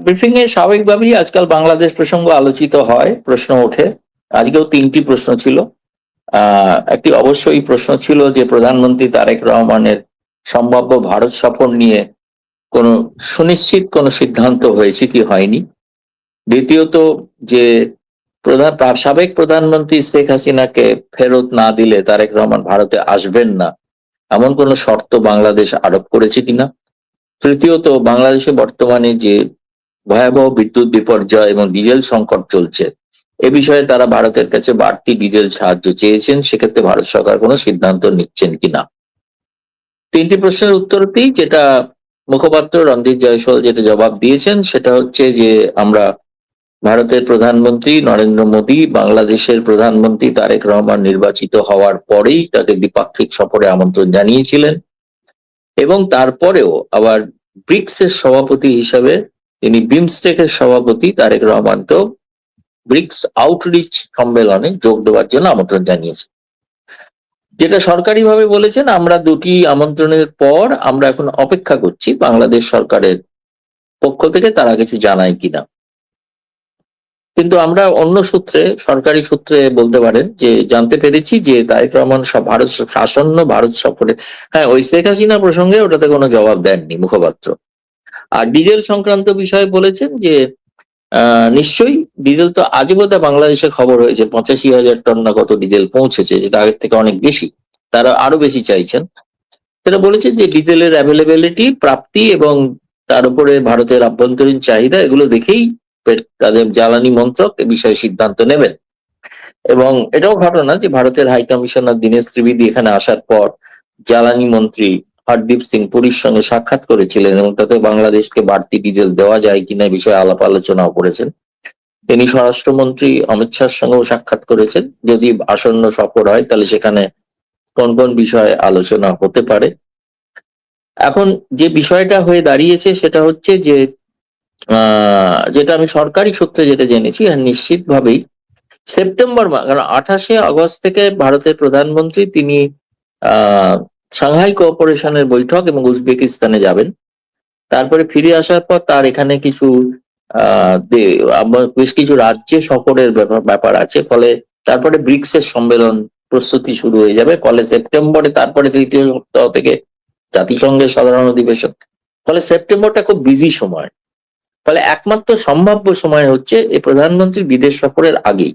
Briefing এ স্বাভাবিকভাবেই আজকাল বাংলাদেশ প্রসঙ্গ আলোচিত হয়, প্রশ্ন ওঠে। আজকেও ৩টি প্রশ্ন ছিল। একটি অবশ্যই প্রশ্ন ছিল যে প্রধানমন্ত্রী তারেক রহমানের সম্ভাব্য ভারত সফর নিয়ে কোনো সুনিশ্চিত কোনো সিদ্ধান্ত হয়েছে কি হয়নি। দ্বিতীয়ত, যে সাবেক প্রধানমন্ত্রী শেখ হাসিনাকে ফেরত না দিলে তারেক রহমান ভারতে আসবেন না, এমন কোনো শর্ত বাংলাদেশ আরোপ করেছে কিনা। তৃতীয়ত, বাংলাদেশে বর্তমানে যে ভয়াবহ বিদ্যুৎ বিপর্যয় এবং ডিজেল সংকট চলছে, এ বিষয়ে তারা ভারতের কাছে বাড়তি ডিজেল সাহায্য চেয়েছেন, সেক্ষেত্রে ভারত সরকার কোনো সিদ্ধান্ত নিচ্ছেন কিনা। ৩টি প্রশ্নের উত্তরটি যেটা মুখপাত্র রণদীপ জয়সওয়াল যেটা জবাব দিয়েছেন সেটা হচ্ছে যে আমরা ভারতের প্রধানমন্ত্রী নরেন্দ্র মোদী বাংলাদেশের প্রধানমন্ত্রী তারেক রহমান নির্বাচিত হওয়ার পরেই তাকে দ্বিপাক্ষিক সফরে আমন্ত্রণ জানিয়েছিলেন, এবং তারপরেও আবার ব্রিক্স এর সভাপতি হিসাবে তিনি বিমস্টেকের সভাপতি তারেক রহমানকেও ব্রিক্স আউটরিচ সম্মেলনে যোগ দেওয়ার জন্য আমন্ত্রণ জানিয়েছেন। যেটা সরকারিভাবে বলেছেন, আমরা দুটি আমন্ত্রণের পর আমরা এখন অপেক্ষা করছি বাংলাদেশ সরকারের পক্ষ থেকে তারা কিছু জানায় কিনা। কিন্তু আমরা অন্য সূত্রে, সরকারি সূত্রে বলতে পারেন যে জানতে পেরেছি যে তারেক রহমান আসন্ন ভারত সফরে, হ্যাঁ, ওই শেখ হাসিনা প্রসঙ্গে ওটাতে কোনো জবাব দেননি মুখপাত্র। আর ডিজেল সংক্রান্ত বিষয়ে বলেছেন যে নিশ্চয়ই ডিজেল তো আজই বোধহয় বাংলাদেশে খবর হয়েছে ৮৫,০০০ টন না কত ডিজেল পৌঁছেছে, যেটা আগের থেকে অনেক বেশি। তারা আরো বেশি চাইছেন। সেটা বলেছে যে ডিজেলের অ্যাভেলেবিলিটি, প্রাপ্তি এবং তার উপরে ভারতের আভ্যন্তরীণ চাহিদা, এগুলো দেখেই তাদের জ্বালানি মন্ত্রক এ বিষয়ে সিদ্ধান্ত নেবেন। এবং এটাও ঘটনা যে ভারতের হাই কমিশনার দীনেশ ত্রিবেদী এখানে আসার পর জ্বালানি মন্ত্রী হরদীপ সিং পুরীর সঙ্গে সাক্ষাৎ করেছিলেন এবং তাতে বাংলাদেশকে বাড়তি ডিজেল দেওয়া যায় কিনা বিষয়ে আলাপ আলোচনাও করেছেন। তিনি স্বরাষ্ট্রমন্ত্রী অমিত শাহর সঙ্গেও সাক্ষাৎ করেছেন। যদি আসন্ন সফর হয় তাহলে সেখানে কোন কোন বিষয়ে আলোচনা হতে পারে। এখন যে বিষয়টা হয়ে দাঁড়িয়েছে সেটা হচ্ছে যে যেটা আমি সরকারি সূত্রে যেটা জেনেছি, আর নিশ্চিতভাবেই সেপ্টেম্বর মাস, কারণ ২৮শে আগস্ট থেকে ভারতের প্রধানমন্ত্রী তিনি আহ সাংহাই কোঅপারেশনের বৈঠক এবং উজবেকিস্তানে যাবেন। তারপরে ফিরে আসার পর তার এখানে কিছু বেশ কিছু রাজ্যে সফরের ব্যাপার আছে। ফলে তারপরে ব্রিক্স এর সম্মেলন প্রস্তুতি শুরু হয়ে যাবে। ফলে সেপ্টেম্বরে তারপরে তৃতীয় সপ্তাহ থেকে জাতিসংঘের সাধারণ অধিবেশন। ফলে সেপ্টেম্বরটা খুব বিজি সময়। ফলে একমাত্র সম্ভাব্য সময় হচ্ছে এই প্রধানমন্ত্রীর বিদেশ সফরের আগেই,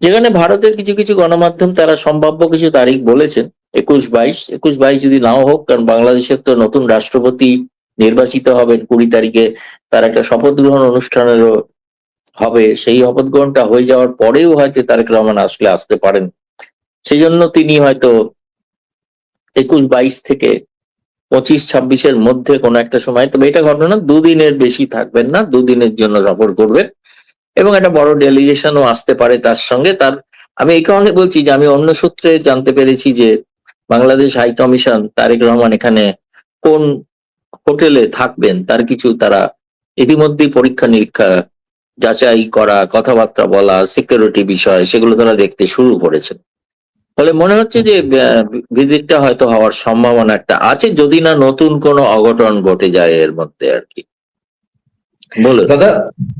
যেখানে ভারতের কিছু কিছু গণমাধ্যম তারা সম্ভাব্য কিছু তারিখ বলেছেন। ২১-২২ যদি নাও হোক, কারণ বাংলাদেশের তো নতুন রাষ্ট্রপতি নির্বাচিত হবেন ২০ তারিখে, তার একটা শপথ গ্রহণ অনুষ্ঠানেরও হবে। সেই শপথ গ্রহণটা হয়ে যাওয়ার পরেও হয়তো তারেক রহমান আসতে পারেন। সেই জন্য তিনি হয়তো ২১-২২ থেকে ২৫-২৬-এর মধ্যে কোনো একটা সময়, তবে এটা ঘটনা দুদিনের বেশি থাকবেন না, দুদিনের জন্য সফর করবেন এবং একটা বড় ডেলিগেশনও আসতে পারে তার সঙ্গে। আমি এই কারণে বলছি যে আমি অন্য সূত্রে জানতে পেরেছি যে বাংলাদেশ হাই কমিশন তারেক রহমান এখানে কোন হোটেলে থাকবেন তার কিছু তারা ইতিমধ্যেই পরীক্ষা নিরীক্ষা, যাচাই করা, কথাবার্তা বলা, সিকিউরিটি বিষয়, সেগুলো তারা দেখতে শুরু করেছেন। ফলে মনে হচ্ছে যে ভিজিটটা হয়তো হওয়ার সম্ভাবনা একটা আছে, যদি না নতুন কোনো অঘটন ঘটে যায় এর মধ্যে আর কি। বলুন দাদা,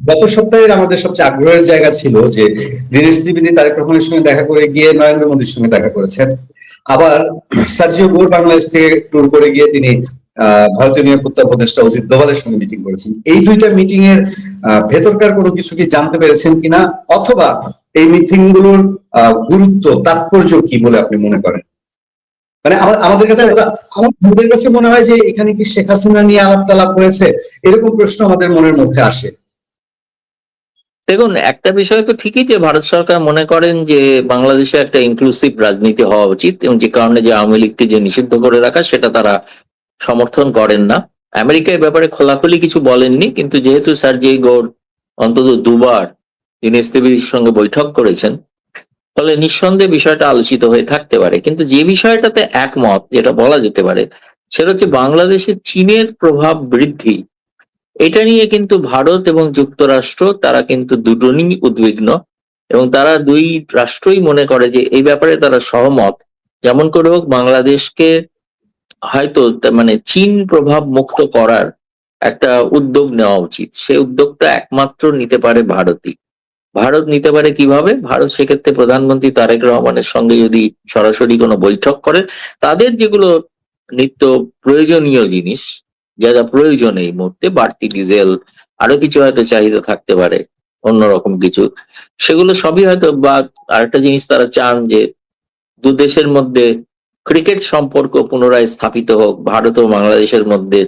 গত সপ্তাহের আমাদের সবচেয়ে আগ্রহের জায়গা ছিল যে দীনেশ ত্রিবেদী তারেক রহমানের সঙ্গে দেখা করে গিয়ে নরেন্দ্র মোদীর সঙ্গে দেখা করেছেন। আবার সার্জিও গোর বাংলাদেশ থেকে ট্যুর করে গিয়ে তিনি ভারতীয় নিরাপত্তা উপদেষ্টা অজিত দোভালের সঙ্গে মিটিং করেছেন। এই দুইটা মিটিং এর ভেতরকার কোনো কিছু কি জানতে পেরেছেন কিনা, অথবা এই মিটিং গুলোর গুরুত্ব তাৎপর্য কি বলে আপনি মনে করেন? মানে আমাদের কাছে মনে হয় যে এখানে কি শেখ হাসিনা নিয়ে আলাপ টালাপ হয়েছে, এরকম প্রশ্ন আমাদের মনের মধ্যে আসে। দেখুন, একটা বিষয় তো ঠিকই যে ভারত সরকার মনে করেন যে বাংলাদেশে একটা ইনক্লুসিভ রাজনীতি হওয়া উচিত, এবং যে কারণে যে আওয়ামী লীগকে যে নিষিদ্ধ করে রাখা সেটা তারা সমর্থন করেন না। আমেরিকা এই ব্যাপারে খোলাখুলি কিছু বলেননি, কিন্তু যেহেতু সার্জেই গৌর অন্তত দুবার দীনেশ ত্রিবেদীর সঙ্গে বৈঠক করেছেন, ফলে নিঃসন্দেহে বিষয়টা আলোচিত হয়ে থাকতে পারে। কিন্তু যে বিষয়টাতে একমত যেটা বলা যেতে পারে সেটা হচ্ছে বাংলাদেশে চীনের প্রভাব বৃদ্ধি। এটা নিয়ে কিন্তু ভারত এবং যুক্তরাষ্ট্র তারা কিন্তু দুজনই উদ্বিগ্ন, এবং তারা দুই রাষ্ট্রই মনে করে যে এই ব্যাপারে তারা সহমত, যেমন করে হোক বাংলাদেশকে হয়তো মানে চীন প্রভাব মুক্ত করার একটা উদ্যোগ নেওয়া উচিত। সেই উদ্যোগটা একমাত্র নিতে পারে ভারতই। ভারত নিতে পারে কিভাবে? ভারত সেক্ষেত্রে প্রধানমন্ত্রী তারেক রহমানের সঙ্গে যদি সরাসরি কোনো বৈঠক করে, তাদের যেগুলো নিত্য প্রয়োজনীয় জিনিস, যা যা প্রয়োজন এই মুহূর্তে, বাড়তি ডিজেল, আরো কিছু হয়তো চাহিদা থাকতে পারে, অন্যরকম কিছু, সেগুলো সবই হয়তো, বা আরেকটা জিনিস তারা চান যে দু দেশের মধ্যে ক্রিকেট সম্পর্ক পুনরায় স্থাপিত হোক, ভারত ও বাংলাদেশের মধ্যে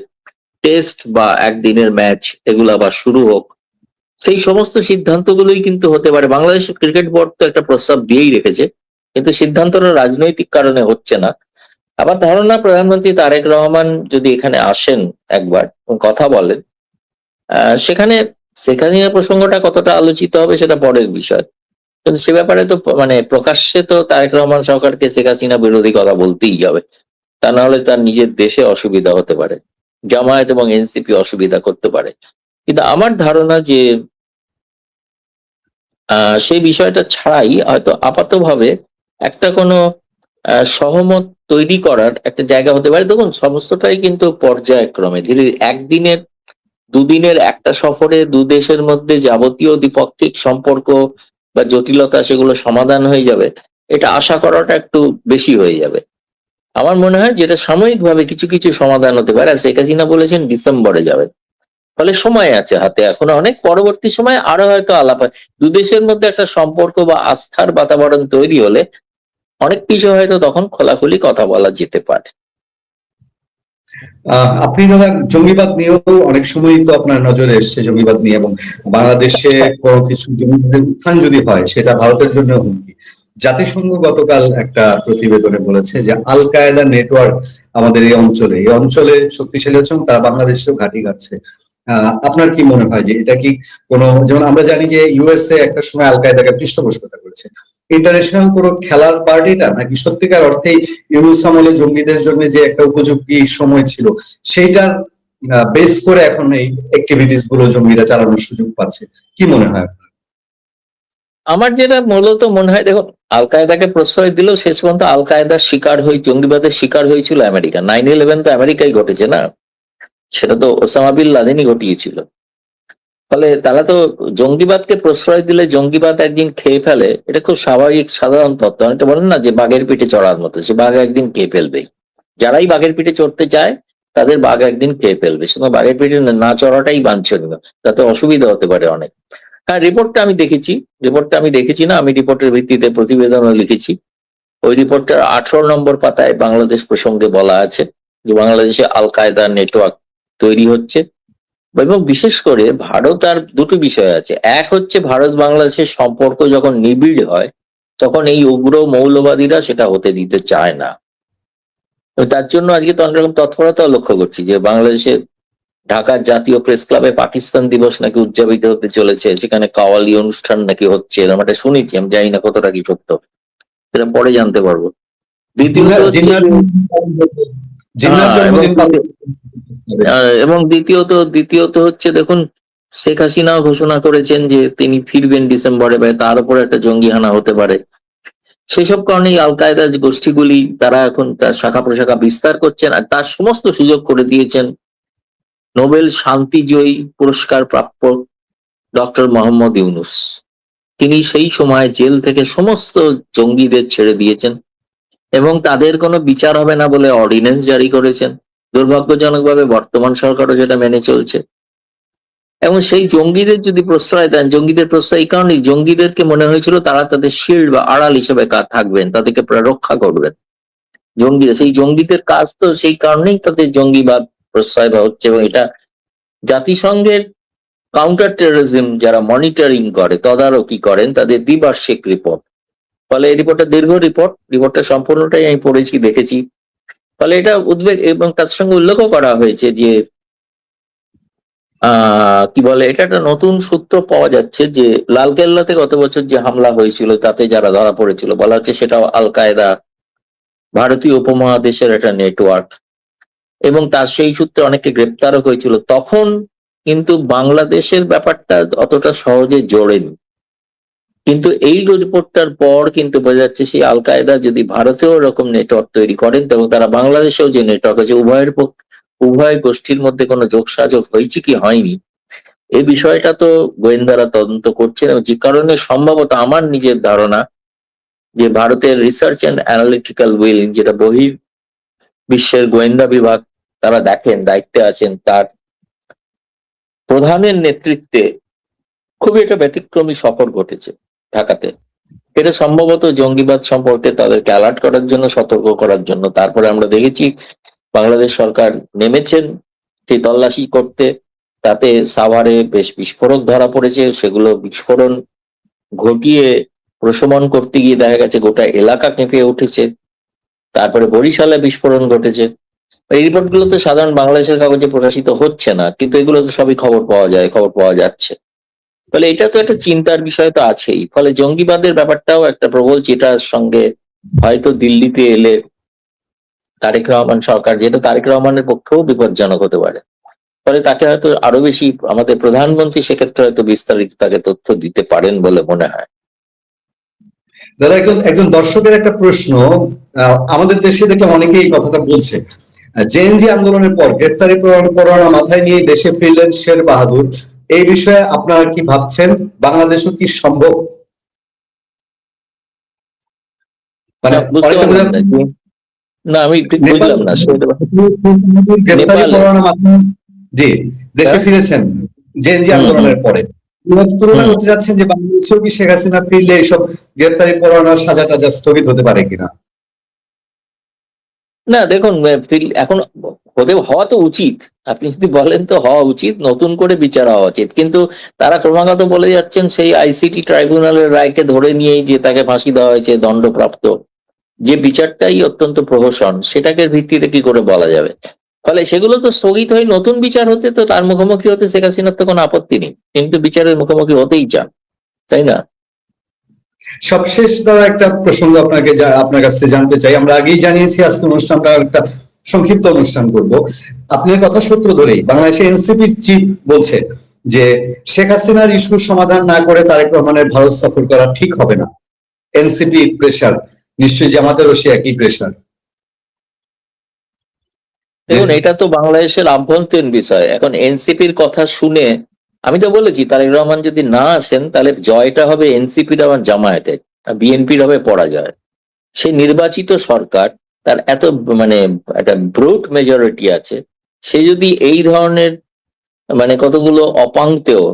টেস্ট বা একদিনের ম্যাচ এগুলো আবার শুরু হোক। সেই সমস্ত সিদ্ধান্তগুলোই কিন্তু হতে পারে। বাংলাদেশ ক্রিকেট বোর্ড তো একটা প্রস্তাব দিয়েই রেখেছে, কিন্তু সিদ্ধান্তটা রাজনৈতিক কারণে হচ্ছে না। আবার ধারণা, প্রধানমন্ত্রী তারেক রহমান যদি এখানে আসেন একবার এবং কথা বলেন, সেখানে শেখ হাসিনা প্রসঙ্গটা কতটা আলোচিত হবে সেটা পরের বিষয়। কিন্তু সে ব্যাপারে তো মানে প্রকাশ্যে তো তারেক রহমান সরকারকে শেখ হাসিনা বিরোধী কথা বলতেই হবে, তা না হলে তার নিজের দেশে অসুবিধা হতে পারে, জামায়াত এবং এনসিপি অসুবিধা করতে পারে। কিন্তু আমার ধারণা যে সেই বিষয়টা ছাড়াই হয়তো আপাতভাবে একটা কোনো সহমত তৈরি করার একটা জায়গা হতে পারে। দেখুন, সমস্তটাই কিন্তু পর্যায়ক্রমে ধীরে একদিনের দুদিনের একটা সফরে দু দেশের মধ্যে যাবতীয় দ্বিপাক্ষিক সম্পর্ক বা জটিলতা সেগুলো সমাধান হয়ে যাবে, এটা আশা করাটা একটু বেশি হয়ে যাবে। আমার মনে হয় যেটা সাময়িকভাবে কিছু কিছু সমাধান হতে পারে। আর শেখ হাসিনা বলেছেন ডিসেম্বরে যাবেন, ফলে সময় আছে হাতে এখন অনেক। পরবর্তী সময়ে আরো হয়তো আলাপ হয়। দু দেশের মধ্যে একটা সম্পর্ক বা আস্থার বাতাবরণ তৈরি হলে অনেক কিছু হয়তো তখন খোলাখুলি কথা বলা যেতে পারে। আপনি দাদা জঙ্গিবাদ নিয়েও অনেক সময় তো আপনার নজরে এসছে জঙ্গিবাদ নিয়ে, এবং বাংলাদেশে কোনো কিছু জঙ্গিবাদের উত্থান যদি হয় সেটা ভারতের জন্য হুমকি। জাতিসংঘ গতকাল একটা প্রতিবেদনে বলেছে যে আল কায়েদা নেটওয়ার্ক আমাদের এই অঞ্চলে শক্তিশালী হচ্ছে এবং তারা বাংলাদেশেও ঘাঁটি গাড়ছে। আপনার কি মনে হয় যে এটা কি কোনো, যেমন আমরা জানি যে ইউএসএ একটা সময় আল কায়েদাকে পৃষ্ঠপোষকতা করেছে, ইন্টারন্যাশনাল কোনো খেলার পার্টিটা নাকি সত্যিকার অর্থেই ইউনুস আমলে জঙ্গিদের জন্য যে একটা উপযোগী সময় ছিল সেইটার বেস করে এখন এই অ্যাক্টিভিটিস গুলো জঙ্গিরা চালানোর সুযোগ পাচ্ছে? কি মনে হয় আপনার? আমার যেটা মূলত মনে হয়, দেখুন, আল কায়দাকে প্রশ্রয় দিলেও শেষ পর্যন্ত আল কায়দার শিকার হয়ে জঙ্গিবাদের শিকার হয়েছিল আমেরিকা। 9/11 তো আমেরিকায় ঘটেছে না, সেটা তো ওসামা বিন লাদেনই ঘটিয়েছিল। ফলে তারা তো জঙ্গিবাদকে প্রশ্রয় দিলে জঙ্গিবাদ একদিন খেয়ে ফেলে, এটা খুব স্বাভাবিক সাধারণ তত্ত্ব। অনেকটা বলেন না যে বাঘের পিঠে চড়ার মতো, সে বাঘ একদিন খেয়ে ফেলবেই। যারাই বাঘের পিঠে চড়তে চায় তাদের বাঘ একদিন খেয়ে ফেলবে, শুধু বাঘের পিঠে না চড়াটাই বাঞ্ছনীয়, তাতে অসুবিধা হতে পারে অনেক। হ্যাঁ, রিপোর্টটা আমি দেখেছি না, আমি রিপোর্টের ভিত্তিতে প্রতিবেদনও লিখেছি। ওই রিপোর্টটার 18 নম্বর পাতায় বাংলাদেশ প্রসঙ্গে বলা আছে যে বাংলাদেশে আল কায়দার নেটওয়ার্ক তৈরি হচ্ছে, এবং বিশেষ করে ভারত, আর দুটো বিষয় আছে। এক হচ্ছে ভারত বাংলাদেশের সম্পর্ক যখন নিবিড় হয় তখন এই উগ্র মৌলবাদীরা সেটা হতে দিতে চায় না। তো তার জন্য আজকে তো অনেক রকম তৎপরতাও লক্ষ্য করছি যে বাংলাদেশের ঢাকার জাতীয় প্রেস ক্লাবে পাকিস্তান দিবস নাকি উদযাপিত হতে চলেছে, সেখানে কাওয়ালি অনুষ্ঠান নাকি হচ্ছে, এরকম একটা শুনেছি, আমি জানি না কতটা কি সত্য, সেটা পরে জানতে পারবো। দ্বিতীয়ত জিন্নার হচ্ছে জিন্নার যে জিন্নার এবং জন্মদিন পালন। এবং দ্বিতীয়ত হচ্ছে, দেখুন, শেখ হাসিনাও ঘোষণা করেছেন যে তিনি ফিরবেন ডিসেম্বরে, বা তার উপর একটা জঙ্গি হানা হতে পারে। সেসব কারণেই আল কায়দা যে গোষ্ঠীগুলি তারা এখন তার শাখা প্রশাখা বিস্তার করছেন, আর তার সমস্ত সুযোগ করে দিয়েছেন নোবেল শান্তিজয়ী পুরস্কার প্রাপ্য ডক্টর মোহাম্মদ ইউনুস। তিনি সেই সময় জেল থেকে সমস্ত জঙ্গিদের ছেড়ে দিয়েছেন এবং তাদের কোনো বিচার হবে না বলে অর্ডিন্যান্স জারি করেছেন। দুর্ভাগ্যজনকভাবে বর্তমান সরকারও যেটা মেনে চলছে। এবং সেই জঙ্গিদের যদি প্রশ্রয় দেন, জঙ্গিদের প্রশ্রয় এই কারণে, জঙ্গিদেরকে মনে হয়েছিল তারা তাদের শিল্ড বা আড়াল হিসেবে থাকবেন, তাদেরকে রক্ষা করবেন। জঙ্গিরা, সেই জঙ্গিদের কাজ তো সেই কারণেই তাদের জঙ্গিবাদ প্রশ্রয় বা হচ্ছে। এবং এটা জাতিসংঘের কাউন্টার টেরোরিজম যারা মনিটরিং করে, তদারকি করেন, তাদের দ্বিবার্ষিক রিপোর্ট। ফলে এই রিপোর্টটা দীর্ঘ রিপোর্টটা সম্পূর্ণটাই আমি পড়েছি, দেখেছি। ফলে এটা উদ্বেগ, এবং তার সঙ্গে উল্লেখও করা হয়েছে যে কি বলে, এটা একটা নতুন সূত্র পাওয়া যাচ্ছে যে লালকেল্লাতে গত বছর যে হামলা হয়েছিল তাতে যারা ধরা পড়েছিল, বলা হচ্ছে সেটাও আল কায়দা, ভারতীয় উপমহাদেশের একটা নেটওয়ার্ক, এবং তার সেই সূত্রে অনেকে গ্রেপ্তারও হয়েছিল। তখন কিন্তু বাংলাদেশের ব্যাপারটা অতটা সহজে জোড়েনি, কিন্তু এই রিপোর্টটার পর কিন্তু বোঝা যাচ্ছে সেই আল কায়দা যদি ভারতেও এরকম নেটওয়ার্ক তৈরি করেন, এবং তারা বাংলাদেশেও যে নেটওয়ার্ক আছে, উভয় গোষ্ঠীর মধ্যে কোনো যোগসাযোগ হয়েছে কি হয়নি এই বিষয়টা তো গোয়েন্দারা তদন্ত করছেন, এবং যে কারণে সম্ভবত আমার নিজের ধারণা যে ভারতের রিসার্চ অ্যান্ড অ্যানালিটিক্যাল উইং, যেটা বিশ্বের গোয়েন্দা বিভাগ তারা দেখেন, দায়িত্বে আছেন, তার প্রধানের নেতৃত্বে খুবই একটা ব্যতিক্রমী সফর ঘটেছে ঢাকাতে। এটা সম্ভবত জঙ্গিবাদ সম্পর্কে তাদেরকে অ্যালার্ট করার জন্য, সতর্ক করার জন্য। তারপরে আমরা দেখেছি বাংলাদেশ সরকার নেমেছেন সেই তল্লাশি করতে, তাতে সাভারে বেশ বিস্ফোরক ধরা পড়েছে, সেগুলো বিস্ফোরণ ঘটিয়ে প্রশমন করতে গিয়ে দেখা গেছে গোটা এলাকা কেঁপে উঠেছে। তারপরে বরিশালে বিস্ফোরণ ঘটেছে। এই রিপোর্টগুলো তো সাধারণ বাংলাদেশের কাগজে প্রকাশিত হচ্ছে না, কিন্তু এগুলো তো সবই খবর পাওয়া যাচ্ছে। ফলে এটা তো একটা চিন্তার বিষয় তো আছেই। ফলে জঙ্গিবাদের ব্যাপারটাও একটা প্রবল চিন্তার সঙ্গে হয়তো দিল্লিতে এলে তারেক রহমান সরকার, যেটা তারেক রহমানের পক্ষেও বিপজ্জনক হতে পারে, ফলে তাকে হয়তো আরো বেশি আমাদের প্রধানমন্ত্রী সেক্ষেত্রে হয়তো বিস্তারিত তাকে তথ্য দিতে পারেন বলে মনে হয়। দাদা, একজন একজন দর্শকের একটা প্রশ্ন, আমাদের দেশে দেখলাম অনেকেই এই কথাটা বলছে, জেএনজি আন্দোলনের পর গ্রেফতারি পরোয়ানা মাথায় নিয়ে দেশে ফিরলেন শের বাহাদুর, এই বিষয়ে আপনারা কি ভাবছেন? বাংলাদেশও কি সম্ভব? মানে বুঝতে অনেকটা বোঝা পারলাম না যাচ্ছে না, আমি ঠিক নেপাল বুঝলাম না। গ্রেফতারি নেপালে। পরোয়ানা মাথায়, জি, দেশে হ্যাঁ? ফিরেছেন জেএনজি হুম হুম আন্দোলনের পরে। তুলনা হুম। করতে যাচ্ছেন যে বাংলাদেশেও কি শেখ হাসিনা ফিরলে এইসব গ্রেফতারি পরোয়ানা সাজা টাজা স্থগিত হতে পারে কিনা? না দেখুন, এখন হওয়া তো উচিত। আপনি যদি বলেন তো হওয়া উচিত, নতুন করে বিচার হওয়া উচিত, কিন্তু তারা ক্রমাগত বলে যাচ্ছেন সেই আইসিটি ট্রাইব্যুনালের রায়কে ধরে নিয়েই যে তাকে ফাঁসি দেওয়া হয়েছে, দণ্ডপ্রাপ্ত, যে বিচারটাই অত্যন্ত প্রহসন, সেটাকে ভিত্তিতে কি করে বলা যাবে? ফলে সেগুলো তো স্থগিত হয়ে নতুন বিচার হতে, তো তার মুখোমুখি হতে শেখ হাসিনার তো কোনো আপত্তি নেই, কিন্তু বিচারের মুখোমুখি হতেই চান, তাই না? সবশেষ দ্বারা একটা প্রসঙ্গ আপনার কাছে জানতে চাই। আমরা আগেই জানিয়েছি আজকে অনুষ্ঠানটা একটা সংক্ষিপ্ত অনুষ্ঠান করব। আপনার কথা সূত্র ধরেই বাংলাদেশের এনসিপির চিফ বলছে যে শেখ হাসিনার ইস্যু সমাধান না করে তারেক রহমানের ভারত সফর করা ঠিক হবে না। এনসিপি প্রেশার, নিশ্চয়ই জামাতেরও সে একই প্রেশার। দেখুন, এটা তো বাংলাদেশের আভ্যন্তরীণ বিষয়। এখন এনসিপির কথা শুনে আমি তো বলেছি তারেক রহমান যদি না আসেন তাহলে জয়টা হবে এনসিপির এবং জামায়াতের, আর বিএনপির হবে পরাজয়। সে নির্বাচিত সরকার, তার এত মানে একটা ব্রুট মেজরিটি আছে, সে যদি এই ধরনের কতগুলো অপাংতেও,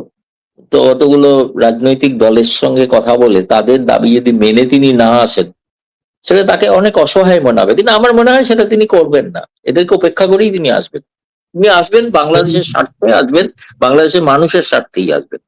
তো কতগুলো রাজনৈতিক দলের সঙ্গে কথা বলে তাদের দাবি যদি মেনে তিনি না আসেন, সেটা তাকে অনেক অসহায় মনে হবে। কিন্তু আমার মনে হয় সেটা তিনি করবেন না, এদেরকে উপেক্ষা করেই তিনি আসবেন। তিনি আসবেন বাংলাদেশের স্বার্থে আসবেন, বাংলাদেশের মানুষের স্বার্থেই আসবেন।